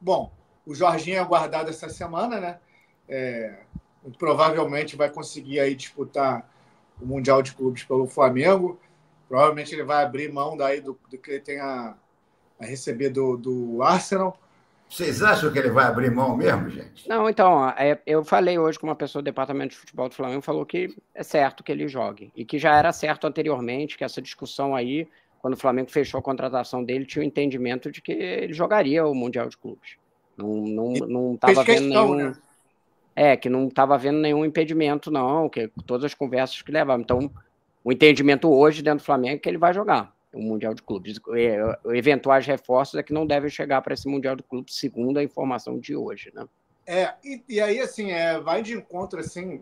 Bom, o Jorginho é aguardado essa semana, né? Provavelmente vai conseguir aí disputar o Mundial de Clubes pelo Flamengo. Provavelmente ele vai abrir mão daí do que ele tem a receber do Arsenal. Vocês acham que ele vai abrir mão mesmo, gente? Não, então, eu falei hoje com uma pessoa do departamento de futebol do Flamengo, falou que é certo que ele jogue, e que já era certo anteriormente, que essa discussão aí, quando o Flamengo fechou a contratação dele, tinha o entendimento de que ele jogaria o Mundial de Clubes. Não estava vendo nenhum... Né? Que não estava havendo nenhum impedimento, não, que todas as conversas que levavam. Então, o entendimento hoje dentro do Flamengo é que ele vai jogar o Mundial de Clubes. Eventuais reforços é que não devem chegar para esse Mundial de Clubes, segundo a informação de hoje, né? E aí, assim, vai de encontro, assim...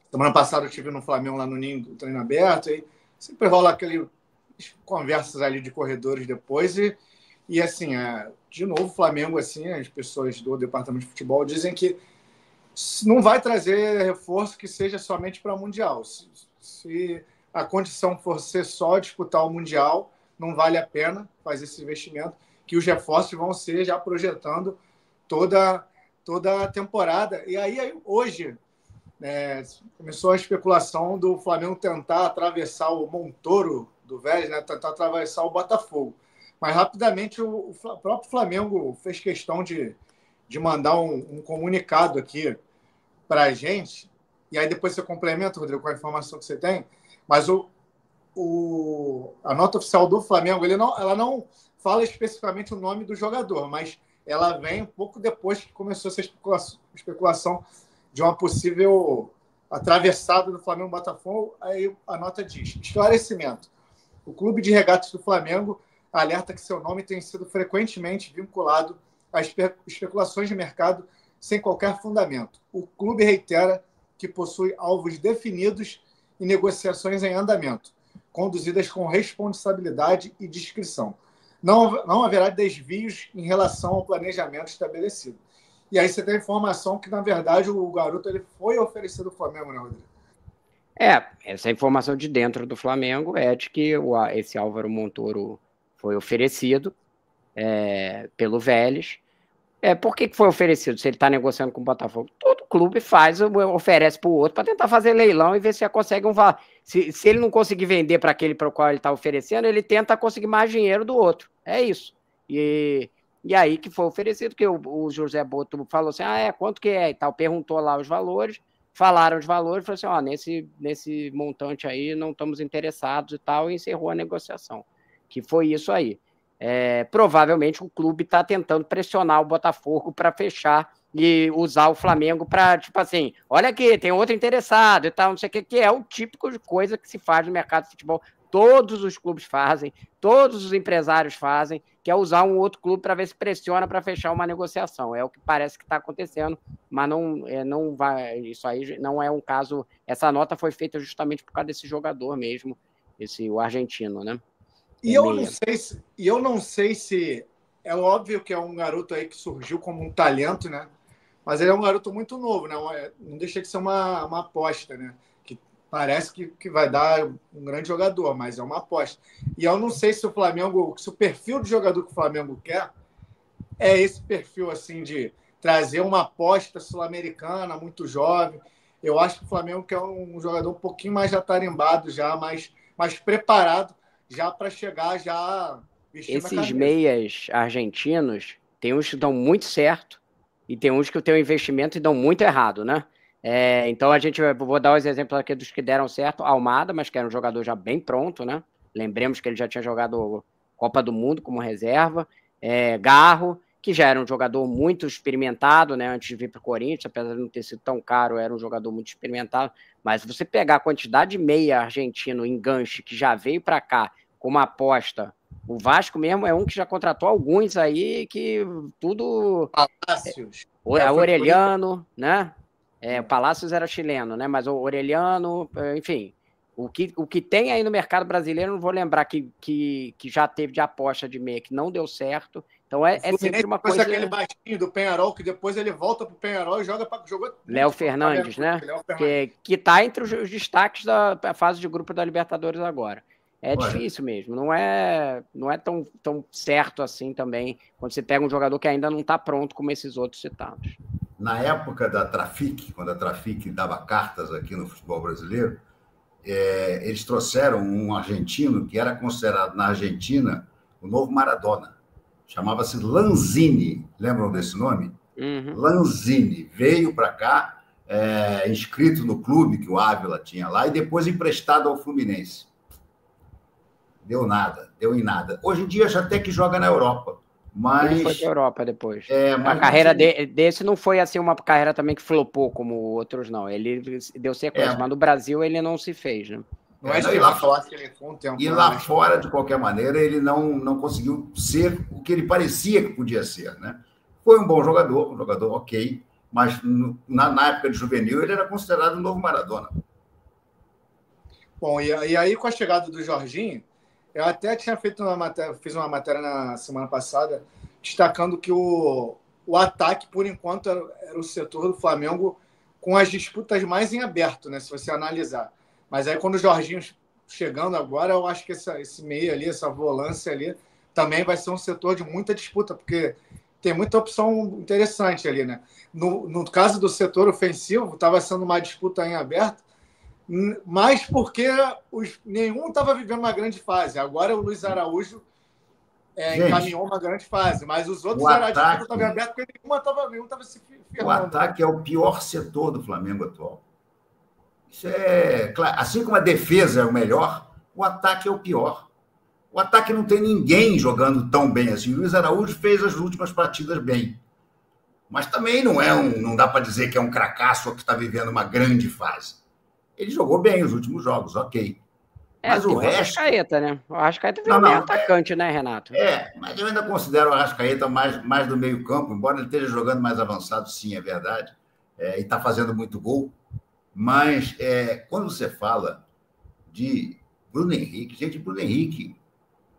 Semana passada eu estive no Flamengo, lá no Ninho, do treino aberto, e sempre rola aquelas conversas ali de corredores depois, e assim, de novo, o Flamengo, assim, as pessoas do departamento de futebol dizem que não vai trazer reforço que seja somente para o Mundial. Se a condição for ser só disputar o Mundial, não vale a pena fazer esse investimento, que os reforços vão ser já projetando toda a temporada. E aí hoje, começou a especulação do Flamengo tentar atravessar o Montoro do Vélez, né? Tentar atravessar o Botafogo. Mas rapidamente o próprio Flamengo fez questão de mandar um comunicado aqui para a gente, e aí depois você complementa, Rodrigo, com a informação que você tem, mas a nota oficial do Flamengo, ela não fala especificamente o nome do jogador, mas ela vem um pouco depois que começou essa especulação de uma possível atravessada do Flamengo-Botafogo. Aí a nota diz: esclarecimento. O Clube de Regatas do Flamengo alerta que seu nome tem sido frequentemente vinculado a especulações de mercado sem qualquer fundamento. O clube reitera que possui alvos definidos e negociações em andamento, conduzidas com responsabilidade e discrição. Não haverá desvios em relação ao planejamento estabelecido. E aí você tem a informação que, na verdade, o garoto ele foi oferecido ao Flamengo, né, Rodrigo? Essa informação de dentro do Flamengo é de que esse Álvaro Montoro foi oferecido pelo Vélez. Por que foi oferecido? Se ele está negociando com o Botafogo, todo clube oferece para o outro para tentar fazer leilão e ver se consegue se ele não conseguir vender para aquele para o qual ele está oferecendo, ele tenta conseguir mais dinheiro do outro. É isso. E aí que foi oferecido, que o José Boto falou assim, quanto que é? E tal, perguntou lá os valores, falaram os valores, falou assim, nesse montante aí não estamos interessados e tal, e encerrou a negociação. Que foi isso aí. Provavelmente o clube está tentando pressionar o Botafogo para fechar e usar o Flamengo para, tipo assim, olha aqui, tem outro interessado e tal, não sei o que é o típico de coisa que se faz no mercado de futebol. Todos os clubes fazem, todos os empresários fazem, que é usar um outro clube para ver se pressiona para fechar uma negociação. É o que parece que está acontecendo, mas não vai. Isso aí não é um caso. Essa nota foi feita justamente por causa desse jogador mesmo, o argentino, né? E eu não sei se é óbvio que é um garoto aí que surgiu como um talento, né? Mas ele é um garoto muito novo, né? Não deixa de ser uma aposta, né? Que parece que vai dar um grande jogador, mas é uma aposta. E eu não sei se se o perfil de jogador que o Flamengo quer é esse perfil assim de trazer uma aposta sul-americana muito jovem. Eu acho que o Flamengo quer um jogador um pouquinho mais atarimbado já, mais preparado já para chegar já vestindo a camisa. Esses meias argentinos, tem uns que dão muito certo e tem uns que têm um investimento e dão muito errado, né? Então vou dar os exemplos aqui dos que deram certo. Almada, mas que era um jogador já bem pronto, né? Lembremos que ele já tinha jogado Copa do Mundo como reserva. Garro, que já era um jogador muito experimentado, né? Antes de vir para o Corinthians, apesar de não ter sido tão caro, era um jogador muito experimentado. Mas se você pegar a quantidade de meia argentino enganche que já veio para cá como aposta, o Vasco mesmo é um que já contratou alguns aí que tudo... Palácios. Orelhano, né? O Palácios era chileno, né? Mas o Orelhano, enfim... O que tem aí no mercado brasileiro, não vou lembrar que já teve de aposta de meia, que não deu certo. Então sempre uma coisa... aquele baixinho do Peñarol, que depois ele volta pro Peñarol e jogou Léo Fernandes, né? Que tá entre os destaques da fase de grupo da Libertadores agora. É Olha, difícil mesmo, não é tão certo assim também, quando você pega um jogador que ainda não está pronto como esses outros citados. na época da Trafic, quando a Trafic dava cartas aqui no futebol brasileiro, eles trouxeram um argentino que era considerado na Argentina o novo Maradona. Chamava-se Lanzini. Lembram desse nome? Uhum. Lanzini. Veio para cá, inscrito no clube que o Ávila tinha lá, e depois emprestado ao Fluminense. Deu nada, deu em nada. Hoje em dia já até que joga na Europa. Mas, ele foi para a Europa depois. mas a carreira desse não foi assim uma carreira também que flopou como outros, não. Ele deu sequência, mas no Brasil ele não se fez, né? Não é de lá falar que ele foi um tempo. E lá fora, de qualquer maneira, ele não conseguiu ser o que ele parecia que podia ser, né? Foi um bom jogador, um jogador ok, mas na época de juvenil ele era considerado o novo Maradona. Bom, e aí com a chegada do Jorginho, eu até tinha fiz uma matéria na semana passada, destacando que o ataque, por enquanto, era o setor do Flamengo com as disputas mais em aberto, né? Se você analisar. Mas aí, quando o Jorginho chegando agora, eu acho que esse meio ali, essa volância ali, também vai ser um setor de muita disputa, porque tem muita opção interessante ali, né? No caso do setor ofensivo, estava sendo uma disputa em aberto, mas porque nenhum estava vivendo uma grande fase. Agora o Luiz Araújo encaminhou uma grande fase, mas os outros eram a disputa estava aberta porque nenhum estava se ferrando. O ataque é o pior setor do Flamengo atual. Isso é claro. Assim como a defesa é o melhor, o ataque é o pior. O ataque não tem ninguém jogando tão bem assim. O Luiz Araújo fez as últimas partidas bem, mas também não dá para dizer que é um cracaço ou que está vivendo uma grande fase. Ele jogou bem os últimos jogos, ok. Mas o resto... Arrascaeta, né? O Arrascaeta virou meio atacante, né, Renato? Mas eu ainda considero o Arrascaeta mais do meio campo, embora ele esteja jogando mais avançado, sim, é verdade. E está fazendo muito gol. Mas quando você fala de Bruno Henrique, gente, Bruno Henrique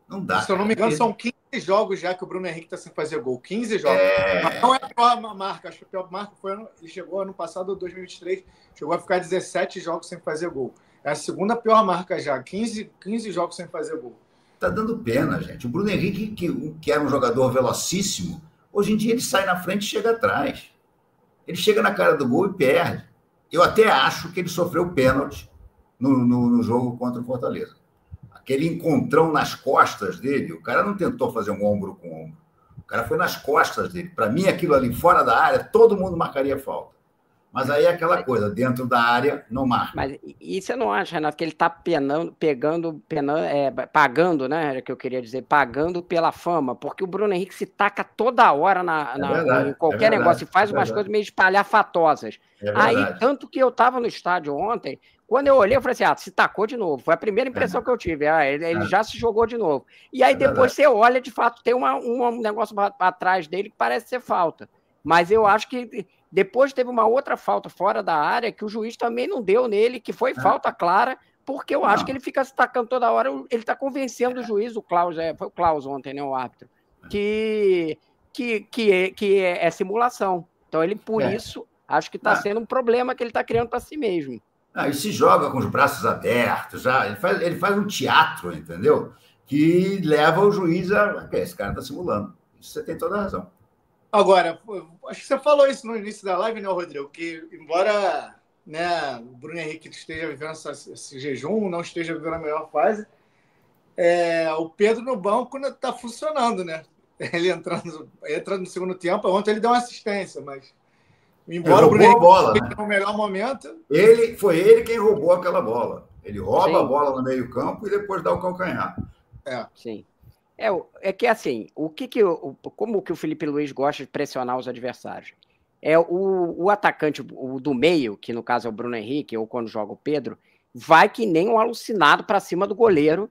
não dá. Se eu não me engano, são 15 jogos já que o Bruno Henrique está sem fazer gol. 15 jogos. Mas não é a pior marca. Acho que a pior marca foi ele chegou ano passado, 2023, chegou a ficar 17 jogos sem fazer gol. É a segunda pior marca já. 15 jogos sem fazer gol. Tá dando pena, gente. O Bruno Henrique, que era um jogador velocíssimo, hoje em dia ele sai na frente e chega atrás. Ele chega na cara do gol e perde. Eu até acho que ele sofreu pênalti no jogo contra o Fortaleza. Aquele encontrão nas costas dele, o cara não tentou fazer um ombro com ombro. O cara foi nas costas dele. Para mim, aquilo ali fora da área, todo mundo marcaria falta. Mas aí é aquela coisa, dentro da área, não marca. Mas e você não acha, Renato, que ele está pagando, né? Que eu queria dizer, pagando pela fama, porque o Bruno Henrique se taca toda hora em qualquer negócio e faz umas coisas meio espalhafatosas. Aí, tanto que eu estava no estádio ontem, quando eu olhei, eu falei assim, se tacou de novo. Foi a primeira impressão que eu tive. Ele já se jogou de novo. E aí depois você olha, de fato, tem um negócio atrás dele que parece ser falta. Mas eu acho que depois teve uma outra falta fora da área que o juiz também não deu nele, que foi falta clara, porque eu acho que ele fica se tacando toda hora, ele está convencendo o juiz, o Klaus, foi o Klaus ontem, né, o árbitro, que é simulação. Então ele, por isso, acho que está sendo um problema que ele está criando para si mesmo. Ele se joga com os braços abertos, ele faz um teatro, entendeu? Que leva o juiz a... Esse cara está simulando. Isso você tem toda a razão. Agora, acho que você falou isso no início da live, né, Rodrigo? Que embora, né, o Bruno Henrique esteja vivendo esse jejum, não esteja vivendo a melhor fase, o Pedro no banco está funcionando, né? Ele entra no segundo tempo. Ontem ele deu uma assistência, mas embora o Bruno Henrique esteja no melhor momento... Foi ele quem roubou aquela bola. Ele rouba a bola no meio campo e depois dá o calcanhar. Sim. É que assim, como que o Felipe Luiz gosta de pressionar os adversários? O atacante do meio, que no caso é o Bruno Henrique, ou quando joga o Pedro, vai que nem um alucinado para cima do goleiro,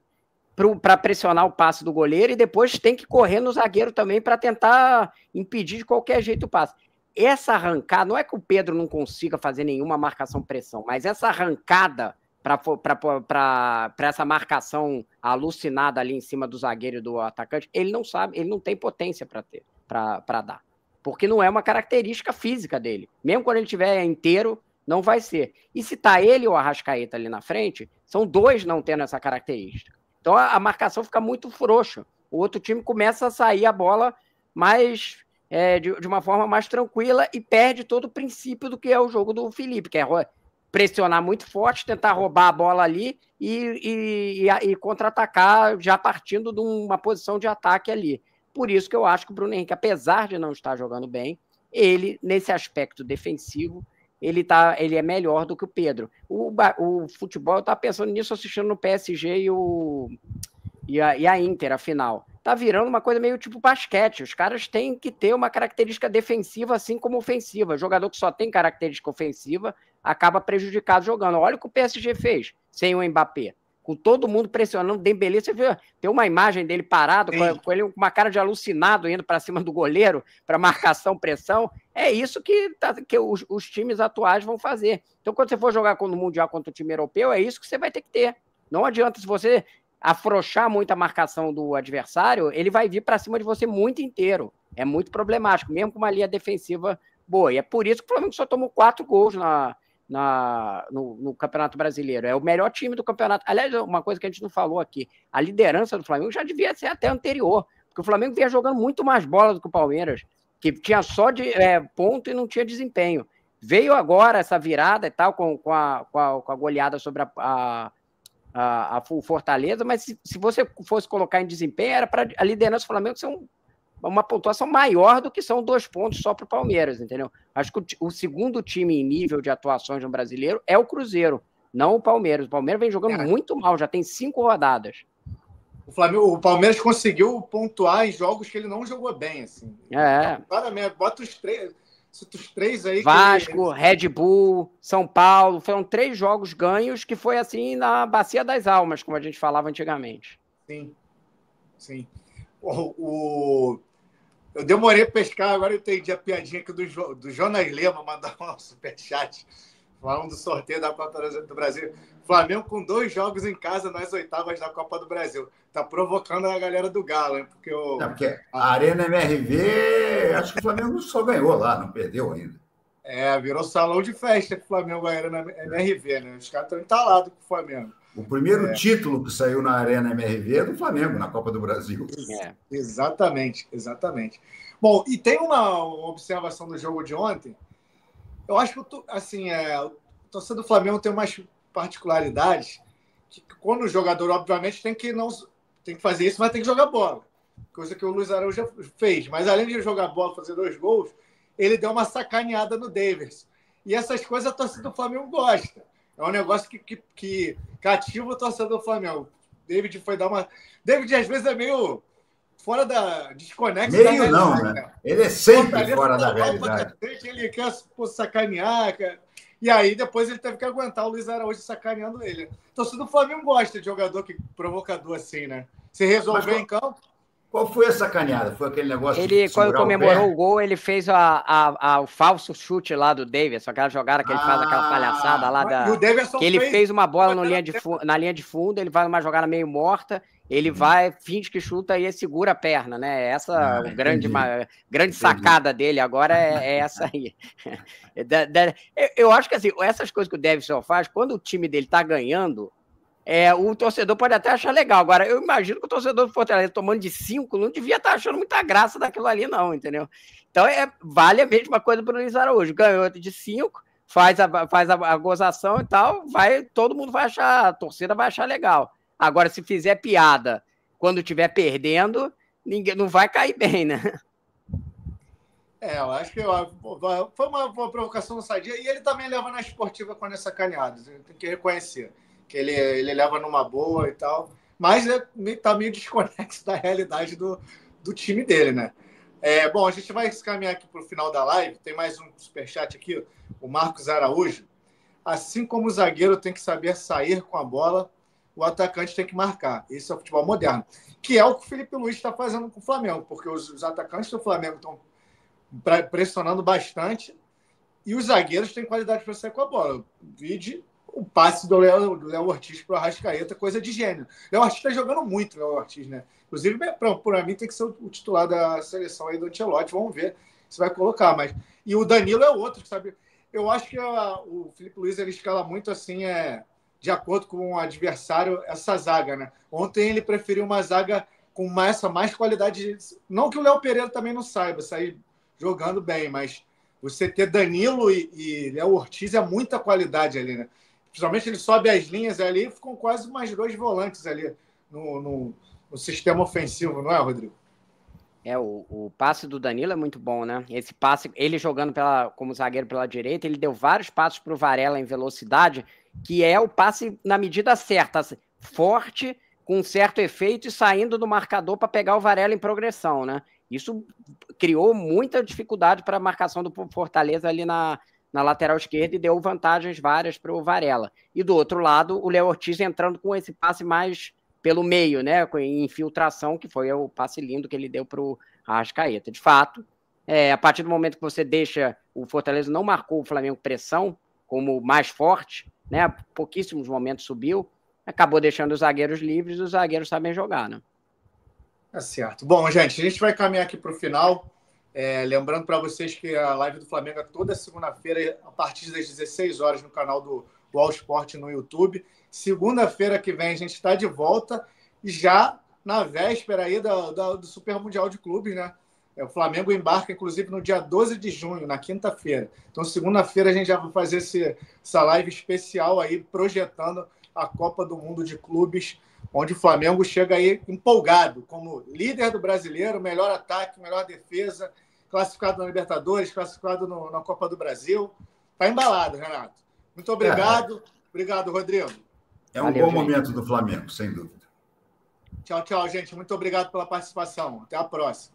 para pressionar o passe do goleiro, e depois tem que correr no zagueiro também para tentar impedir de qualquer jeito o passe. Essa arrancada, não é que o Pedro não consiga fazer nenhuma marcação-pressão, mas essa arrancada para essa marcação alucinada ali em cima do zagueiro e do atacante, ele não sabe, ele não tem potência para dar. Porque não é uma característica física dele. Mesmo quando ele estiver inteiro, não vai ser. E se tá ele ou o Arrascaeta ali na frente, são dois não tendo essa característica. Então a marcação fica muito frouxa. O outro time começa a sair a bola mais de uma forma mais tranquila e perde todo o princípio do que é o jogo do Felipe, que é pressionar muito forte, tentar roubar a bola ali e contra-atacar já partindo de uma posição de ataque ali. Por isso que eu acho que o Bruno Henrique, apesar de não estar jogando bem, ele, nesse aspecto defensivo, ele é melhor do que o Pedro. O futebol, eu estava pensando nisso assistindo no PSG e a Inter, a final. Tá virando uma coisa meio tipo basquete. Os caras têm que ter uma característica defensiva assim como ofensiva. O jogador que só tem característica ofensiva acaba prejudicado jogando. Olha o que o PSG fez sem o Mbappé. Com todo mundo pressionando o Dembélé. Você viu? Tem uma imagem dele parado, com ele com uma cara de alucinado indo para cima do goleiro para marcação, pressão. É isso que os times atuais vão fazer. Então, quando você for jogar no Mundial contra o time europeu, é isso que você vai ter que ter. Não adianta se você afrouxar muito a marcação do adversário, ele vai vir para cima de você muito inteiro. É muito problemático, mesmo com uma linha defensiva boa. E é por isso que o Flamengo só tomou 4 gols no Campeonato Brasileiro. É o melhor time do campeonato. Aliás, uma coisa que a gente não falou aqui, a liderança do Flamengo já devia ser até anterior, porque o Flamengo vinha jogando muito mais bola do que o Palmeiras, que tinha só de ponto e não tinha desempenho. Veio agora essa virada e tal, com a goleada sobre o Fortaleza, mas se você fosse colocar em desempenho, era para a liderança do Flamengo ser uma pontuação maior do que são 2 pontos só para o Palmeiras, entendeu? Acho que o segundo time em nível de atuações no Brasileiro é o Cruzeiro, não o Palmeiras. O Palmeiras vem jogando muito mal, já tem 5 rodadas. O Palmeiras conseguiu pontuar em jogos que ele não jogou bem, assim. Claramente, bota os 3 aí. Vasco, Red Bull, São Paulo, foram 3 jogos ganhos que foi assim na Bacia das Almas, como a gente falava antigamente. Sim. Eu demorei a pescar, agora eu entendi a piadinha aqui do Jonas Lema, mandar um superchat, falando do sorteio da Copa do Brasil. Flamengo com 2 jogos em casa nas oitavas da Copa do Brasil. Tá provocando a galera do Galo, hein? Porque a Arena MRV, acho que o Flamengo só ganhou lá, não perdeu ainda. Virou salão de festa que o Flamengo ganhou na MRV, né? Os caras estão entalados com o Flamengo. O primeiro título que saiu na Arena MRV é do Flamengo, na Copa do Brasil. Exatamente. Bom, e tem uma observação do jogo de ontem. Eu acho que o torcedor do Flamengo tem umas particularidades que quando o jogador, obviamente, tem que fazer isso, mas tem que jogar bola. Coisa que o Luiz Araújo já fez. Mas além de jogar bola, fazer 2 gols, ele deu uma sacaneada no Davis. E essas coisas a torcida do Flamengo gosta. É um negócio que cativa o torcedor do Flamengo. David foi dar uma... David, às vezes, é meio fora da... desconexo da realidade. Não, né? Ele é sempre fora da realidade. Ele quer sacanear, cara. E aí, depois, ele teve que aguentar o Luiz Araújo sacaneando ele. O torcedor do Flamengo gosta de jogador provocador assim, né? Se resolver em campo... Qual foi a sacaneada? Foi aquele negócio ele, quando comemorou o gol, ele fez o falso chute lá do Davidson, aquela jogada que ele faz, aquela palhaçada lá que ele fez uma bola na linha de fundo, ele vai numa jogada meio morta, ele vai, finge que chuta e segura a perna, né? Essa grande sacada dele agora é essa aí. Eu acho que assim, essas coisas que o Davidson faz, quando o time dele tá ganhando, o torcedor pode até achar legal. Agora, eu imagino que o torcedor do Fortaleza tomando de 5 não devia estar achando muita graça daquilo ali, não, entendeu? Então, vale a mesma coisa para o Luiz Araújo. Ganhou de 5, faz a gozação e tal, todo mundo vai achar, a torcida vai achar legal. Agora, se fizer piada quando estiver perdendo, ninguém não vai cair bem, né? Eu acho que foi uma provocação sadia. E ele também leva na esportiva quando é sacaneado. Tem que reconhecer que ele leva numa boa e tal, mas tá meio desconexo da realidade do time dele, né? Bom, a gente vai se caminhar aqui para o final da live, tem mais um superchat aqui, o Marcos Araújo. Assim como o zagueiro tem que saber sair com a bola, o atacante tem que marcar. Esse é o futebol moderno, que é o que o Felipe Luiz está fazendo com o Flamengo, porque os atacantes do Flamengo estão pressionando bastante e os zagueiros têm qualidade para sair com a bola. Vide o passe do Léo Ortiz para o Arrascaeta, coisa de gênio. Léo Ortiz está jogando muito, Léo Ortiz, né? Inclusive, para mim, tem que ser o titular da seleção aí do Ancelotti. Vamos ver se vai colocar. E o Danilo é outro, sabe? Eu acho que o Felipe Luiz ele escala muito assim, de acordo com o adversário, essa zaga, né? Ontem ele preferiu uma zaga com mais qualidade. Não que o Léo Pereira também não saiba sair jogando bem, mas você ter Danilo e Léo Ortiz é muita qualidade ali, né? Principalmente ele sobe as linhas ali e ficam quase mais 2 volantes ali no sistema ofensivo, não é, Rodrigo? O passe do Danilo é muito bom, né? Esse passe, ele jogando como zagueiro pela direita, ele deu vários passos para o Varela em velocidade, que é o passe na medida certa, forte, com um certo efeito e saindo do marcador para pegar o Varela em progressão, né? Isso criou muita dificuldade para a marcação do Fortaleza ali na lateral esquerda e deu vantagens várias para o Varela. E do outro lado, o Léo Ortiz entrando com esse passe mais pelo meio, né, com infiltração, que foi o passe lindo que ele deu para o Arrascaeta. De fato, a partir do momento que você deixa, o Fortaleza não marcou o Flamengo pressão como mais forte, né, pouquíssimos momentos subiu, acabou deixando os zagueiros livres e os zagueiros sabem jogar, né? Tá certo. Bom, gente, a gente vai caminhar aqui para o final. Lembrando para vocês que a live do Flamengo é toda segunda-feira, a partir das 16 horas, no canal do All Sport no YouTube. Segunda-feira que vem a gente está de volta, já na véspera aí do Super Mundial de Clubes, né? O Flamengo embarca, inclusive, no dia 12 de junho, na quinta-feira. Então, segunda-feira a gente já vai fazer essa live especial aí, projetando a Copa do Mundo de Clubes, onde o Flamengo chega aí empolgado, como líder do Brasileiro, melhor ataque, melhor defesa, classificado na Libertadores, classificado na Copa do Brasil. Está embalado, Renato. Muito obrigado. Obrigado, Rodrigo. É um bom momento do Flamengo, sem dúvida. Tchau, tchau, gente. Muito obrigado pela participação. Até a próxima.